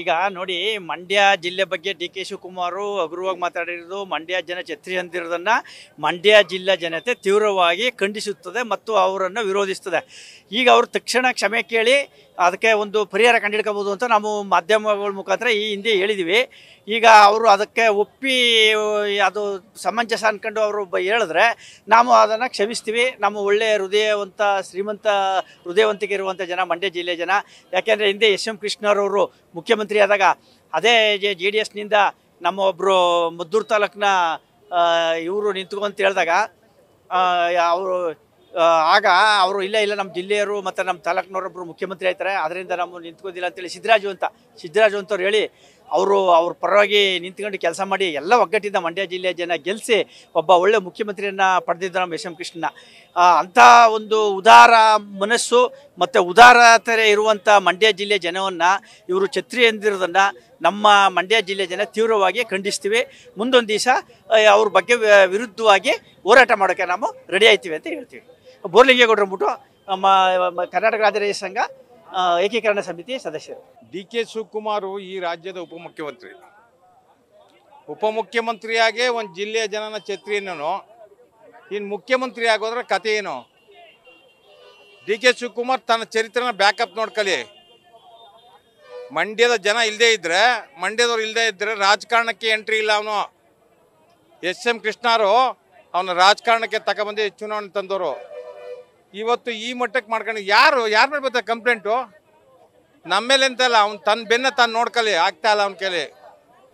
ಈಗ ನೋಡಿ, ಮಂಡ್ಯ ಜಿಲ್ಲೆ ಬಗ್ಗೆ ಡಿ ಕೆ ಶಿವಕುಮಾರ್ ಹಗುರವಾಗಿ ಮಾತಾಡಿರೋದು, ಮಂಡ್ಯ ಜನ ಛತ್ರಿ ಅಂದಿರೋದನ್ನ ಮಂಡ್ಯ ಜಿಲ್ಲಾ ಜನತೆ ತೀವ್ರವಾಗಿ ಖಂಡಿಸುತ್ತದೆ ಮತ್ತು ಅವರನ್ನು ವಿರೋಧಿಸ್ತದೆ. ಈಗ ಅವರು ತಕ್ಷಣ ಕ್ಷಮೆ ಕೇಳಿ ಅದಕ್ಕೆ ಒಂದು ಪರಿಹಾರ ಕಂಡುಹಿಡ್ಕೋಬೋದು ಅಂತ ನಾವು ಮಾಧ್ಯಮಗಳ ಮುಖಾಂತರ ಈ ಹಿಂದೆ ಹೇಳಿದ್ವಿ. ಈಗ ಅವರು ಅದಕ್ಕೆ ಒಪ್ಪಿ ಅದು ಸಮಂಜಸ ಅಂದ್ಕೊಂಡು ಅವರು ಹೇಳಿದ್ರೆ ನಾವು ಅದನ್ನು ಕ್ಷಮಿಸ್ತೀವಿ. ನಮ್ಮ ಒಳ್ಳೆಯ ಹೃದಯವಂತ, ಶ್ರೀಮಂತ ಹೃದಯವಂತಿಕೆ ಇರುವಂಥ ಜನ ಮಂಡ್ಯ ಜಿಲ್ಲೆಯ ಜನ. ಯಾಕೆಂದರೆ ಹಿಂದೆ SM ಕೃಷ್ಣರವರು ಮುಖ್ಯಮಂತ್ರಿ ಆದಾಗ ಅದೇ JDSನಿಂದ ನಮ್ಮ ಒಬ್ಬರು ಮದ್ದೂರು ತಾಲೂಕಿನ ಇವರು ನಿಂತ್ಕೊಂತ ಹೇಳಿದಾಗ ಅವರು ಆಗ ಅವರು ಇಲ್ಲ ನಮ್ಮ ಜಿಲ್ಲೆಯವರು ಮತ್ತು ನಮ್ಮ ತಾಲೂಕಿನವರೊಬ್ಬರು ಮುಖ್ಯಮಂತ್ರಿ ಆಯ್ತಾರೆ, ಅದರಿಂದ ನಾವು ನಿಂತ್ಕೋದಿಲ್ಲ ಅಂತೇಳಿ ಸಿದ್ದರಾಜು ಅಂತವ್ರು ಹೇಳಿ ಅವ್ರ ಪರವಾಗಿ ನಿಂತ್ಕೊಂಡು ಕೆಲಸ ಮಾಡಿ ಎಲ್ಲ ಒಗ್ಗಟ್ಟಿಂದ ಮಂಡ್ಯ ಜಿಲ್ಲೆಯ ಜನ ಗೆಲ್ಲಿಸಿ ಒಬ್ಬ ಒಳ್ಳೆ ಮುಖ್ಯಮಂತ್ರಿಯನ್ನು ಪಡೆದಿದ್ದ ನಮ್ಮ SM ಕೃಷ್ಣನ. ಅಂಥ ಒಂದು ಉದಾರ ಮನಸ್ಸು ಮತ್ತು ಉದಾರತೆ ಇರುವಂಥ ಮಂಡ್ಯ ಜಿಲ್ಲೆಯ ಜನವನ್ನು ಇವರು ಛತ್ರಿ ಎಂದಿರೋದನ್ನು ನಮ್ಮ ಮಂಡ್ಯ ಜಿಲ್ಲೆಯ ಜನ ತೀವ್ರವಾಗಿ ಖಂಡಿಸ್ತೀವಿ. ಮುಂದೊಂದು ದಿವಸ ಅವ್ರ ಬಗ್ಗೆ ವಿರುದ್ಧವಾಗಿ ಹೋರಾಟ ಮಾಡೋಕ್ಕೆ ನಾವು ರೆಡಿ ಆಯ್ತೀವಿ ಅಂತ ಹೇಳ್ತೀವಿ. ಬೋರ್ಲಿಂಗೇಗೌಡರು ಅಂದ್ಬಿಟ್ಟು ನಮ್ಮ ಕರ್ನಾಟಕ ರಾಜ್ಯ ರೈತ ಸಂಘ ಏಕೀಕರಣ ಸಮಿತಿ ಸದಸ್ಯರು. DK ಶಿವಕುಮಾರ್ ಈ ರಾಜ್ಯದ ಉಪಮುಖ್ಯಮಂತ್ರಿಯಾಗೇ ಒಂದು ಜಿಲ್ಲೆಯ ಜನನ ಛತ್ರಿಯನ್ನು ಇನ್ನು ಮುಖ್ಯಮಂತ್ರಿ ಆಗೋದ್ರ ಕತೆ ಏನು? DK ಶಿವಕುಮಾರ್ ತನ್ನ ಚರಿತ್ರೆನ ಬ್ಯಾಕಪ್ ನೋಡ್ಕೊಳ್ಳಿ. ಮಂಡ್ಯದ ಜನ ಮಂಡ್ಯದವ್ರು ಇಲ್ಲದೆ ಇದ್ರೆ ರಾಜಕಾರಣಕ್ಕೆ ಎಂಟ್ರಿ ಇಲ್ಲ. ಅವನು SM ಕೃಷ್ಣರು ಅವನ ರಾಜಕಾರಣಕ್ಕೆ ತಗೊಬಂದು ಚುನಾವಣೆ ತಂದವರು. ಇವತ್ತು ಈ ಮಟ್ಟಕ್ಕೆ ಮಾಡ್ಕೊಂಡು ಯಾರ ಮೇಲೆ ಬರ್ತಾರೆ ಕಂಪ್ಲೇಂಟು? ನಮ್ಮ ಮೇಲೆ ಅಂತಲ್ಲ, ಅವ್ನು ತನ್ನ ಬೆನ್ನ ತಾನು ನೋಡ್ಕೊಳ್ಳಿ. ಆಗ್ತಾ ಇಲ್ಲ ಅವ್ನ ಕೇಳಿ.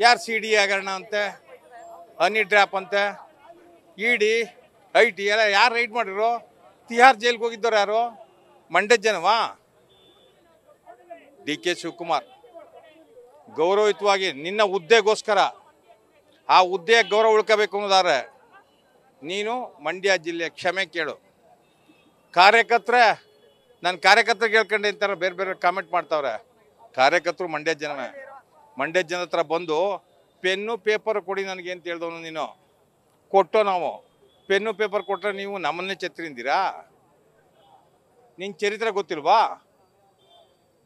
ಯಾರು CD ಹಗರಣ ಅಂತೆ, ಹನಿ ಡ್ರಾಪ್ ಅಂತೆ, ED IT ಎಲ್ಲ ಯಾರು ರೈಡ್ ಮಾಡಿರೋ? ತಿಹಾರ್ ಜೈಲ್ಗೆ ಹೋಗಿದ್ದವ್ರು ಯಾರು? ಮಂಡ್ಯ ಜನವಾ? DK ಶಿವಕುಮಾರ್ ಗೌರವಯುತವಾಗಿ ನಿನ್ನ ಹುದ್ದೆಗೋಸ್ಕರ ಆ ಹುದ್ದೆಯ ಗೌರವ ಉಳ್ಕೋಬೇಕು ಅನ್ನೋದಾದ್ರೆ ನೀನು ಮಂಡ್ಯ ಜಿಲ್ಲೆಯ ಕ್ಷಮೆ ಕೇಳು. ನನ್ನ ಕಾರ್ಯಕರ್ತರಿಗೆ ಹೇಳ್ಕೊಂಡು ಅಂತಾರೆ, ಬೇರೆ ಕಾಮೆಂಟ್ ಮಾಡ್ತಾವ್ರೆ. ಕಾರ್ಯಕರ್ತರು ಮಂಡ್ಯ ಜನ ಹತ್ರ ಬಂದು ಪೆನ್ನು ಪೇಪರ್ ಕೊಡಿ ನನಗೆ ಅಂತ ಹೇಳ್ದವನು ನೀನು. ಕೊಟ್ಟೋ ನಾವು ಪೆನ್ನು ಪೇಪರ್ ಕೊಟ್ಟರೆ ನೀವು ನಮ್ಮನ್ನೇ ಛತ್ರಿಂದಿರಾ? ನಿಂಗೆ ಚರಿತ್ರೆ ಗೊತ್ತಿಲ್ವಾ?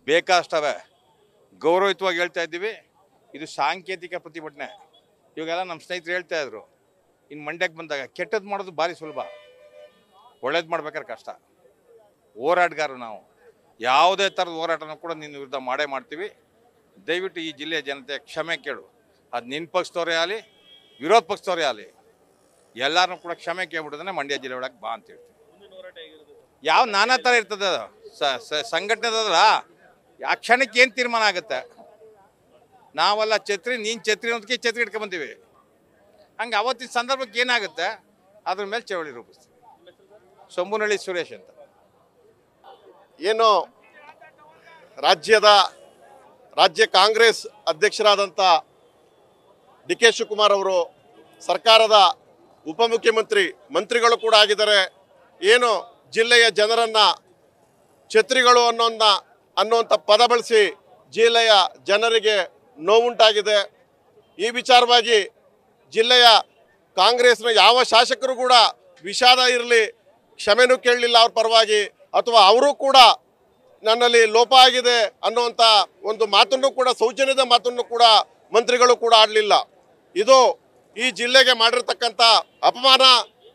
ಬೇಕಾಷ್ಟವೆ. ಗೌರವಯುತವಾಗಿ ಹೇಳ್ತಾ ಇದ್ದೀವಿ. ಇದು ಸಾಂಕೇತಿಕ ಪ್ರತಿಭಟನೆ. ಇವಾಗೆಲ್ಲ ನಮ್ಮ ಸ್ನೇಹಿತರು ಹೇಳ್ತಾ ಇದ್ರು, ಇನ್ನು ಮಂಡ್ಯಕ್ಕೆ ಬಂದಾಗ ಕೆಟ್ಟದ್ದು ಮಾಡೋದು ಭಾರಿ ಸುಲಭ, ಒಳ್ಳೇದು ಮಾಡ್ಬೇಕಾದ್ರೆ ಕಷ್ಟ. ಹೋರಾಟಗಾರರು ನಾವು. ಯಾವುದೇ ಥರದ ಹೋರಾಟನೂ ಕೂಡ ನಿನ್ನ ವಿರುದ್ಧ ಮಾಡ್ತೀವಿ. ದಯವಿಟ್ಟು ಈ ಜಿಲ್ಲೆಯ ಜನತೆ ಕ್ಷಮೆ ಕೇಳು. ಅದು ನಿನ್ನ ಪಕ್ಷದವರೇ ಆಗಲಿ, ವಿರೋಧ ಪಕ್ಷದವರೇ ಆಗಲಿ, ಎಲ್ಲರನ್ನೂ ಕೂಡ ಕ್ಷಮೆ ಕೇಳ್ಬಿಡೋದನ್ನೇ ಮಂಡ್ಯ ಜಿಲ್ಲೆ ಒಳಗೆ ಬಾ ಅಂತ ಹೇಳ್ತೀವಿ. ಯಾವ ನಾನಾ ಥರ ಇರ್ತದೆ ಸಂಘಟನೆ ಅದಲ್ಲ. ಆ ಕ್ಷಣಕ್ಕೆ ಏನು ತೀರ್ಮಾನ ಆಗುತ್ತೆ? ನಾವೆಲ್ಲ ಛತ್ರಿ, ನೀನು ಛತ್ರಿ ಅನ್ನೋದಕ್ಕೆ ಛತ್ರಿ ಇಟ್ಕೊಂಬಂತೀವಿ. ಹಂಗೆ ಅವತ್ತಿನ ಸಂದರ್ಭಕ್ಕೆ ಏನಾಗುತ್ತೆ ಅದ್ರ ಮೇಲೆ ಚಳವಳಿ ರೂಪಿಸ್ತೀವಿ. ಶಂಭುನಳ್ಳಿ ಸುರೇಶ್ ಅಂತ. ಏನು ರಾಜ್ಯ ಕಾಂಗ್ರೆಸ್ ಅಧ್ಯಕ್ಷರಾದಂಥ DK ಶಿವಕುಮಾರ್ ಅವರು ಸರ್ಕಾರದ ಮಂತ್ರಿಗಳು ಕೂಡ ಆಗಿದ್ದಾರೆ. ಏನು ಜಿಲ್ಲೆಯ ಜನರನ್ನು ಛತ್ರಿಗಳು ಅನ್ನುವಂಥ ಪದ ಬಳಸಿ ಜಿಲ್ಲೆಯ ಜನರಿಗೆ ನೋವುಂಟಾಗಿದೆ. ಈ ವಿಚಾರವಾಗಿ ಜಿಲ್ಲೆಯ ಕಾಂಗ್ರೆಸ್ನ ಯಾವ ಶಾಸಕರು ಕೂಡ ವಿಷಾದ ಇರಲಿ, ಕ್ಷಮೆನೂ ಕೇಳಲಿಲ್ಲ ಅವ್ರ ಪರವಾಗಿ, ಅಥವಾ ಅವರು ಕೂಡ ನನ್ನಲ್ಲಿ ಲೋಪ ಆಗಿದೆ ಅನ್ನುವಂಥ ಒಂದು ಮಾತನ್ನು ಕೂಡ, ಸೌಜನ್ಯದ ಮಾತನ್ನು ಕೂಡ ಮಂತ್ರಿಗಳು ಕೂಡ ಆಡಲಿಲ್ಲ. ಇದು ಈ ಜಿಲ್ಲೆಗೆ ಮಾಡಿರ್ತಕ್ಕಂಥ ಅಪಮಾನ,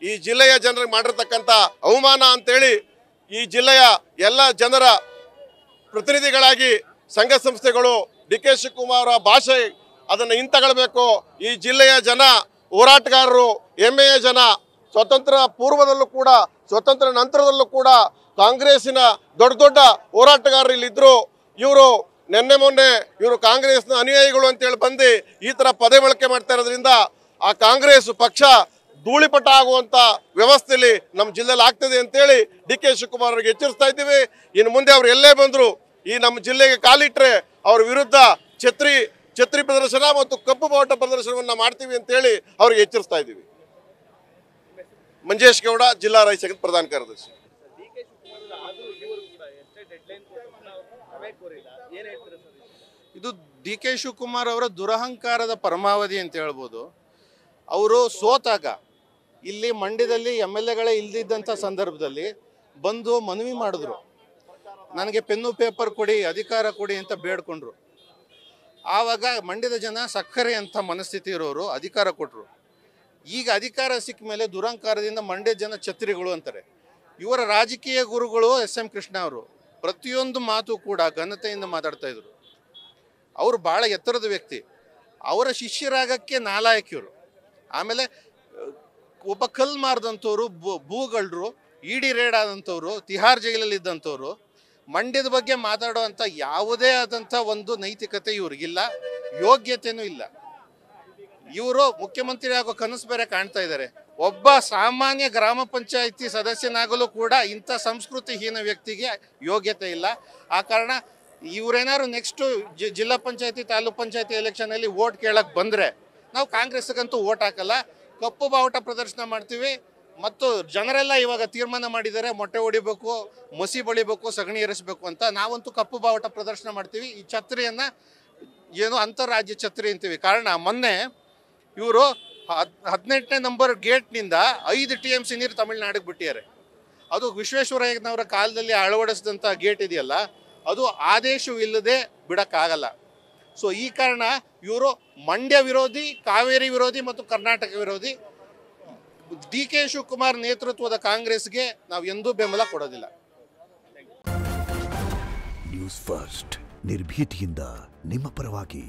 ಈ ಜಿಲ್ಲೆಯ ಜನರಿಗೆ ಮಾಡಿರ್ತಕ್ಕಂಥ ಅವಮಾನ ಅಂತೇಳಿ ಈ ಜಿಲ್ಲೆಯ ಎಲ್ಲ ಜನರ ಪ್ರತಿನಿಧಿಗಳಾಗಿ ಸಂಘ ಸಂಸ್ಥೆಗಳು DK ಶಿವಕುಮಾರ್ ಭಾಷೆ ಅದನ್ನು ಹಿಂತಗೊಳ್ಬೇಕು. ಈ ಜಿಲ್ಲೆಯ ಜನ ಹೋರಾಟಗಾರರು, ಹೆಮ್ಮೆಯ ಜನ. ಸ್ವತಂತ್ರ ಪೂರ್ವದಲ್ಲೂ ಕೂಡ, ಸ್ವತಂತ್ರ ನಂತರದಲ್ಲೂ ಕೂಡ ಕಾಂಗ್ರೆಸ್ಸಿನ ದೊಡ್ಡ ಹೋರಾಟಗಾರರು ಇಲ್ಲಿದ್ದರು. ಇವರು ಮೊನ್ನೆ ಇವರು ಕಾಂಗ್ರೆಸ್ನ ಅನುಯಾಯಿಗಳು ಅಂತೇಳಿ ಬಂದು ಈ ಥರ ಪದ ಬಳಕೆ ಮಾಡ್ತಾ ಇರೋದ್ರಿಂದ ಆ ಕಾಂಗ್ರೆಸ್ ಪಕ್ಷ ಧೂಳಿಪಟ ಆಗುವಂಥ ವ್ಯವಸ್ಥೆಯಲ್ಲಿ ನಮ್ಮ ಜಿಲ್ಲೆಯಲ್ಲಿ ಆಗ್ತದೆ ಅಂತೇಳಿ DK ಶಿವಕುಮಾರ್ ಅವರಿಗೆ ಎಚ್ಚರಿಸ್ತಾ ಇದ್ದೀವಿ. ಇನ್ನು ಮುಂದೆ ಅವ್ರು ಎಲ್ಲೇ ಬಂದರು ಈ ನಮ್ಮ ಜಿಲ್ಲೆಗೆ ಕಾಲಿಟ್ಟರೆ ಅವ್ರ ವಿರುದ್ಧ ಛತ್ರಿ ಪ್ರದರ್ಶನ ಮತ್ತು ಕಪ್ಪು ಬಾವುಟ ಪ್ರದರ್ಶನವನ್ನು ಮಾಡ್ತೀವಿ ಅಂತೇಳಿ ಅವ್ರಿಗೆ ಎಚ್ಚರಿಸ್ತಾ ಇದ್ದೀವಿ. ಮಂಜೇಶ್ ಗೌಡ, ಜಿಲ್ಲಾ ರೈತ ಸಂಘದ ಪ್ರಧಾನ ಕಾರ್ಯದರ್ಶಿ. ಇದು DK ಶಿವಕುಮಾರ್ ಅವರ ದುರಹಂಕಾರದ ಪರಮಾವಧಿ ಅಂತ ಹೇಳ್ಬೋದು. ಅವರು ಸೋತಾಗ ಇಲ್ಲಿ ಮಂಡ್ಯದಲ್ಲಿ MLAಗಳೇ ಇಲ್ದಿದ್ದಂಥ ಸಂದರ್ಭದಲ್ಲಿ ಬಂದು ಮನವಿ ಮಾಡಿದ್ರು, ನನಗೆ ಪೆನ್ನು ಪೇಪರ್ ಕೊಡಿ, ಅಧಿಕಾರ ಕೊಡಿ ಅಂತ ಬೇಡ್ಕೊಂಡ್ರು. ಆವಾಗ ಮಂಡ್ಯದ ಜನ ಸಕ್ಕರೆ ಅಂತ ಮನಸ್ಥಿತಿ ಇರೋರು ಅಧಿಕಾರ ಕೊಟ್ಟರು. ಈಗ ಅಧಿಕಾರ ಸಿಕ್ಕ ಮೇಲೆ ದುರಂಕಾರದಿಂದ ಮಂಡ್ಯ ಜನ ಛತ್ರಿಗಳು ಅಂತಾರೆ. ಇವರ ರಾಜಕೀಯ ಗುರುಗಳು ಎಸ್ ಎಂ ಕೃಷ್ಣ ಅವರು ಪ್ರತಿಯೊಂದು ಮಾತು ಕೂಡ ಘನತೆಯಿಂದ ಮಾತಾಡ್ತಾ ಇದ್ರು. ಅವರು ಭಾಳ ಎತ್ತರದ ವ್ಯಕ್ತಿ. ಅವರ ಶಿಷ್ಯರಾಗಕ್ಕೆ ನಾಲಾಯಕಿಯವರು. ಆಮೇಲೆ ಒಬ್ಬ ಕಲ್ಲು ಮಾರಿದಂಥವ್ರು, ಭೂಗಳ್ರು, ಇಡಿ ರೇಡ್ ಆದಂಥವ್ರು, ತಿಹಾರ್ ಜೈಲಲ್ಲಿ ಇದ್ದಂಥವ್ರು ಮಂಡ್ಯದ ಬಗ್ಗೆ ಮಾತಾಡುವಂಥ ಯಾವುದೇ ಆದಂಥ ಒಂದು ನೈತಿಕತೆ ಇವ್ರಿಗಿಲ್ಲ, ಯೋಗ್ಯತೆಯೂ ಇಲ್ಲ. ಇವರು ಮುಖ್ಯಮಂತ್ರಿ ಆಗೋ ಕನಸು ಬೇರೆ ಕಾಣ್ತಾ ಇದ್ದಾರೆ. ಒಬ್ಬ ಸಾಮಾನ್ಯ ಗ್ರಾಮ ಪಂಚಾಯಿತಿ ಸದಸ್ಯನಾಗಲು ಕೂಡ ಇಂಥ ಸಂಸ್ಕೃತಿಹೀನ ವ್ಯಕ್ತಿಗೆ ಯೋಗ್ಯತೆ ಇಲ್ಲ. ಆ ಕಾರಣ ಇವರೇನಾದ್ರು ನೆಕ್ಸ್ಟು ಜಿಲ್ಲಾ ಪಂಚಾಯತಿ ತಾಲೂಕ್ ಪಂಚಾಯತಿ ಎಲೆಕ್ಷನಲ್ಲಿ ವೋಟ್ ಕೇಳಕ್ಕೆ ಬಂದರೆ ನಾವು ಕಾಂಗ್ರೆಸ್ಗಂತೂ ವೋಟ್ ಹಾಕಲ್ಲ, ಕಪ್ಪು ಬಾವುಟ ಪ್ರದರ್ಶನ ಮಾಡ್ತೀವಿ. ಮತ್ತು ಜನರೆಲ್ಲ ಇವಾಗ ತೀರ್ಮಾನ ಮಾಡಿದ್ದಾರೆ, ಮೊಟ್ಟೆ ಹೊಡಿಬೇಕು, ಮಸಿ ಬಳಿಬೇಕು, ಸಗಣಿ ಏರಿಸಬೇಕು ಅಂತ. ನಾವಂತೂ ಕಪ್ಪು ಬಾವುಟ ಪ್ರದರ್ಶನ ಮಾಡ್ತೀವಿ. ಈ ಛತ್ರಿಯನ್ನು ಏನು ಅಂತಾರಾಜ್ಯ ಛತ್ರಿ ಅಂತೀವಿ. ಕಾರಣ ಮೊನ್ನೆ ಇವರು 18ನೇ ನಂಬರ್ ಗೇಟ್ನಿಂದ 5 TMC ನೀರು ತಮಿಳ್ನಾಡಿಗೆ ಬಿಟ್ಟಿದ್ದಾರೆ. ಅದು ವಿಶ್ವೇಶ್ವರಯ್ಯನವರ ಕಾಲದಲ್ಲಿ ಅಳವಡಿಸಿದಂಥ ಗೇಟ್ ಇದೆಯಲ್ಲ, ಅದು ಆದೇಶವಿಲ್ಲದೆ ಬಿಡೋಕ್ಕಾಗಲ್ಲ. ಸೊ ಈ ಕಾರಣ ಇವರು ಮಂಡ್ಯ ವಿರೋಧಿ, ಕಾವೇರಿ ವಿರೋಧಿ ಮತ್ತು ಕರ್ನಾಟಕ ವಿರೋಧಿ. DK ಶಿವಕುಮಾರ್ ನೇತೃತ್ವದ ಕಾಂಗ್ರೆಸ್ಗೆ ನಾವು ಎಂದೂ ಬೆಂಬಲ ಕೊಡೋದಿಲ್ಲ. ನ್ಯೂಸ್ ಫಸ್ಟ್ ನಿರ್ಭೀತಿಯಿಂದ ನಿಮ್ಮ ಪರವಾಗಿ.